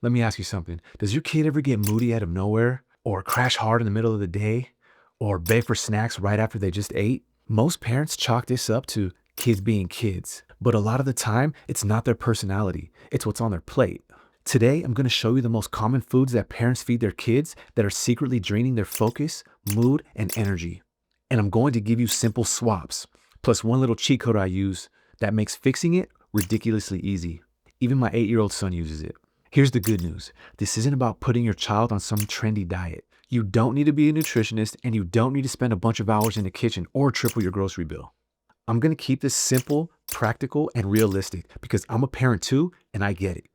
Let me ask you something. Does your kid ever get moody out of nowhere, or crash hard in the middle of the day, or beg for snacks right after they just ate? Most parents chalk this up to kids being kids, but a lot of the time, it's not their personality, it's what's on their plate. Today, I'm going to show you the most common foods that parents feed their kids that are secretly draining their focus, mood, and energy. And I'm going to give you simple swaps, plus one little cheat code I use that makes fixing it ridiculously easy. Even my 8-year-old son uses it. Here's the good news. This isn't about putting your child on some trendy diet. You don't need to be a nutritionist, and you don't need to spend a bunch of hours in the kitchen or triple your grocery bill. I'm going to keep this simple, practical, and realistic because I'm a parent too, and I get it.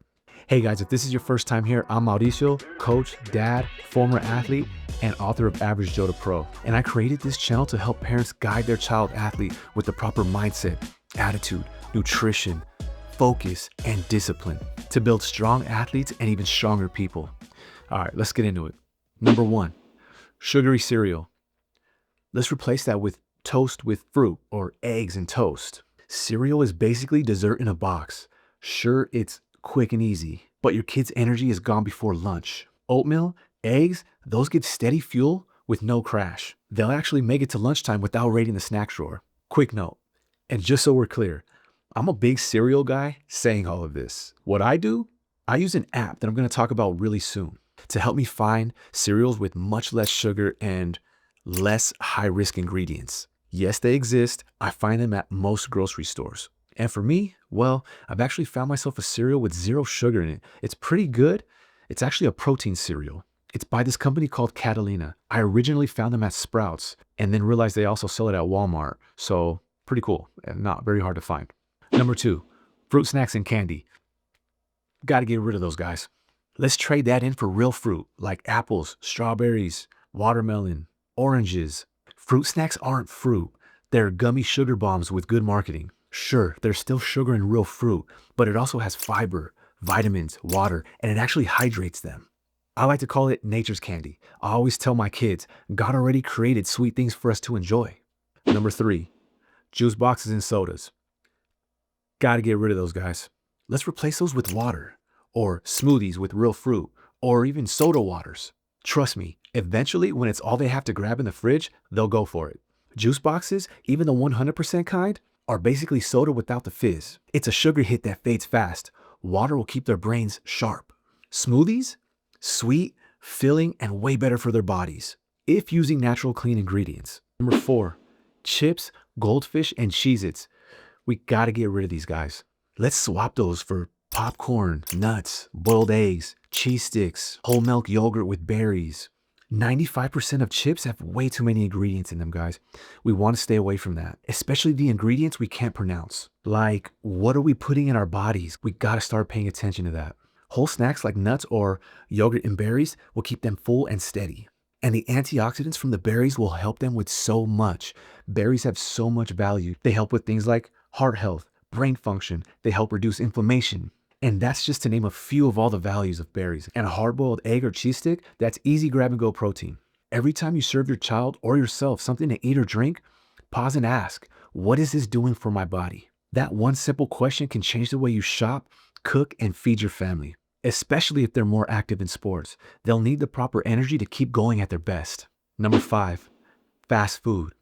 Hey guys, if this is your first time here, I'm Mauricio, coach, dad, former athlete, and author of Average Joe to Pro. And I created this channel to help parents guide their child athlete with the proper mindset, attitude, nutrition, focus, and discipline to build strong athletes and even stronger people. All right, let's get into it. Number 1, sugary cereal. Let's replace that with toast with fruit or eggs and toast. Cereal is basically dessert in a box. Sure, it's quick and easy, but your kid's energy is gone before lunch. Oatmeal, eggs, those give steady fuel with no crash. They'll actually make it to lunchtime without raiding the snack drawer. Quick note, and just so we're clear, I'm a big cereal guy saying all of this. What I do, I use an app that I'm going to talk about really soon to help me find cereals with much less sugar and less high-risk ingredients. Yes, they exist. I find them at most grocery stores. And for me, well, I've actually found myself a cereal with 0 sugar in it. It's pretty good. It's actually a protein cereal. It's by this company called Catalina. I originally found them at Sprouts and then realized they also sell it at Walmart. So pretty cool and not very hard to find. Number 2, fruit snacks and candy. Got to get rid of those guys. Let's trade that in for real fruit like apples, strawberries, watermelon, oranges. Fruit snacks aren't fruit. They're gummy sugar bombs with good marketing. Sure, there's still sugar in real fruit, but it also has fiber, vitamins, water, and it actually hydrates them. I like to call it nature's candy. I always tell my kids, God already created sweet things for us to enjoy. Number 3, juice boxes and sodas. Got to get rid of those guys. Let's replace those with water, or smoothies with real fruit, or even soda waters. Trust me, eventually when it's all they have to grab in the fridge, they'll go for it. Juice boxes, even the 100% kind, are basically soda without the fizz. It's a sugar hit that fades fast. Water will keep their brains sharp. Smoothies? Sweet, filling, and way better for their bodies, if using natural clean ingredients. Number 4, chips, goldfish, and Cheez-Its. We gotta get rid of these guys. Let's swap those for popcorn, nuts, boiled eggs, cheese sticks, whole milk yogurt with berries. 95% of chips have way too many ingredients in them, guys. We want to stay away from that, especially the ingredients we can't pronounce. Like, what are we putting in our bodies? We got to start paying attention to that. Whole snacks like nuts or yogurt and berries will keep them full and steady. And the antioxidants from the berries will help them with so much. Berries have so much value. They help with things like heart health, brain function. They help reduce inflammation. And that's just to name a few of all the values of berries. And a hard-boiled egg or cheese stick, that's easy grab-and-go protein. Every time you serve your child or yourself something to eat or drink, pause and ask, what is this doing for my body? That one simple question can change the way you shop, cook, and feed your family, especially if they're more active in sports. They'll need the proper energy to keep going at their best. Number 5, fast food.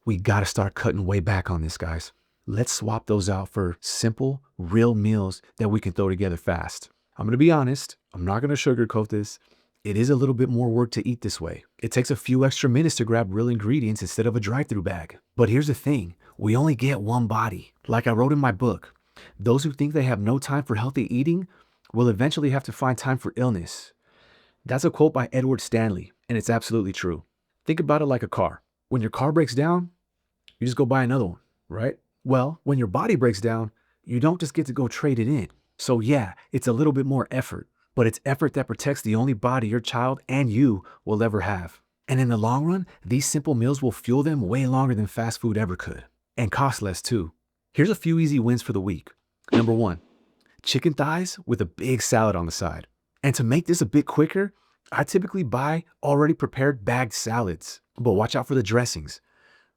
We gotta start cutting way back on this, guys. Let's swap those out for simple, real meals that we can throw together fast. I'm gonna be honest, I'm not gonna sugarcoat this. It is a little bit more work to eat this way. It takes a few extra minutes to grab real ingredients instead of a drive-through bag. But here's the thing, we only get one body. Like I wrote in my book, those who think they have no time for healthy eating will eventually have to find time for illness. That's a quote by Edward Stanley, and it's absolutely true. Think about it like a car. When your car breaks down, you just go buy another one, right? Well, when your body breaks down, you don't just get to go trade it in. So yeah, it's a little bit more effort, but it's effort that protects the only body your child and you will ever have. And in the long run, these simple meals will fuel them way longer than fast food ever could, and cost less too. Here's a few easy wins for the week. Number 1, chicken thighs with a big salad on the side. And to make this a bit quicker, I typically buy already prepared bagged salads, but watch out for the dressings.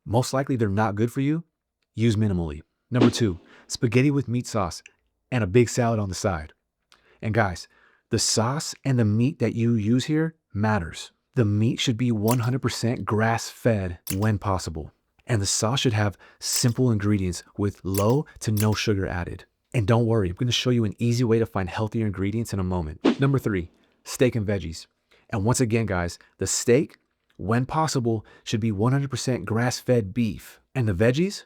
Most likely they're not good for you. Use minimally. Number 2, spaghetti with meat sauce and a big salad on the side. And guys, The sauce and the meat that you use here matters. The meat should be 100% grass-fed when possible. And the sauce should have simple ingredients with low to no sugar added. And don't worry, I'm going to show you an easy way to find healthier ingredients in a moment. Number 3, steak and veggies. And once again, guys, the steak, when possible, should be 100% grass-fed beef. And the veggies,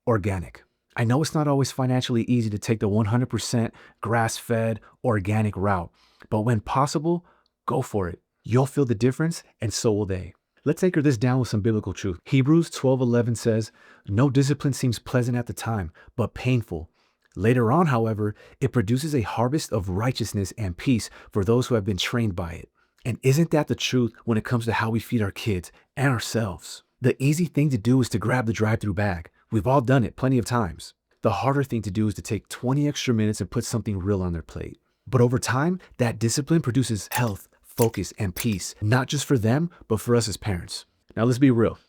organic. I know it's not always financially easy to take the 100% grass-fed organic route, but when possible, go for it. You'll feel the difference, and so will they. Let's anchor this down with some biblical truth. Hebrews 12:11 says, "No discipline seems pleasant at the time, but painful. Later on, however, it produces a harvest of righteousness and peace for those who have been trained by it." And isn't that the truth when it comes to how we feed our kids and ourselves? The easy thing to do is to grab the drive-through bag. We've all done it plenty of times. The harder thing to do is to take 20 extra minutes and put something real on their plate. But over time, that discipline produces health, focus, and peace, not just for them, but for us as parents. Now, let's be real.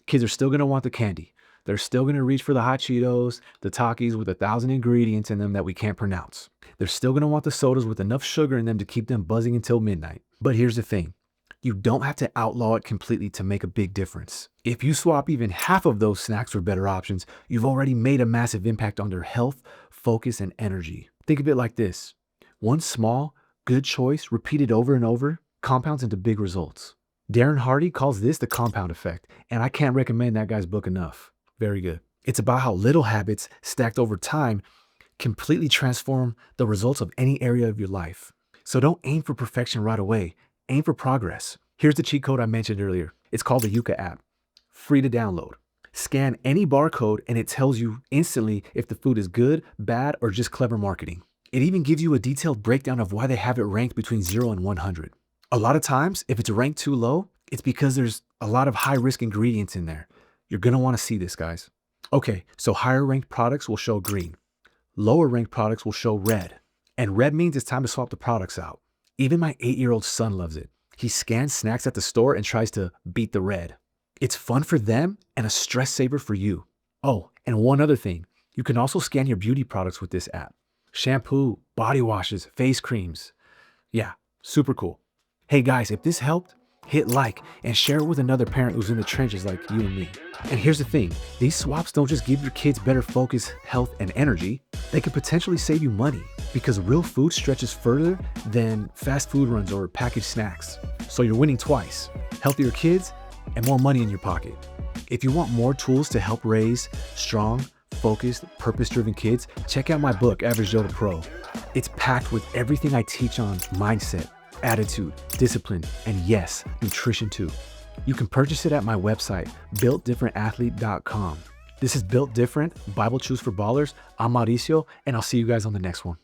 Kids are still going to want the candy. They're still going to reach for the hot Cheetos, the Takis with 1,000 ingredients in them that we can't pronounce. They're still going to want the sodas with enough sugar in them to keep them buzzing until midnight. But here's the thing. You don't have to outlaw it completely to make a big difference. If you swap even half of those snacks for better options, you've already made a massive impact on their health, focus, and energy. Think of it like this. One small, good choice repeated over and over compounds into big results. Darren Hardy calls this the compound effect, and I can't recommend that guy's book enough. Very good. It's about how little habits stacked over time completely transform the results of any area of your life. So don't aim for perfection right away. Aim for progress. Here's the cheat code I mentioned earlier. It's called the Yuka app. Free to download. Scan any barcode and it tells you instantly if the food is good, bad, or just clever marketing. It even gives you a detailed breakdown of why they have it ranked between 0 and 100. A lot of times, if it's ranked too low, it's because there's a lot of high-risk ingredients in there. You're going to want to see this, guys. Okay, so higher-ranked products will show green. Lower-ranked products will show red. And red means it's time to swap the products out. Even my 8-year-old son loves it. He scans snacks at the store and tries to beat the red. It's fun for them and a stress saver for you. Oh, and one other thing. You can also scan your beauty products with this app. Shampoo, body washes, face creams. Yeah, super cool. Hey guys, if this helped, hit like and share it with another parent who's in the trenches like you and me. And here's the thing, these swaps don't just give your kids better focus, health, and energy. They could potentially save you money because real food stretches further than fast food runs or packaged snacks. So you're winning twice, healthier kids and more money in your pocket. If you want more tools to help raise strong, focused, purpose-driven kids, check out my book, Average Joe to Pro. It's packed with everything I teach on mindset, attitude, discipline, and yes, nutrition too. You can purchase it at my website, builtdifferentathlete.com. This is Built Different, Bible Chews for Ballers. I'm Mauricio, and I'll see you guys on the next one.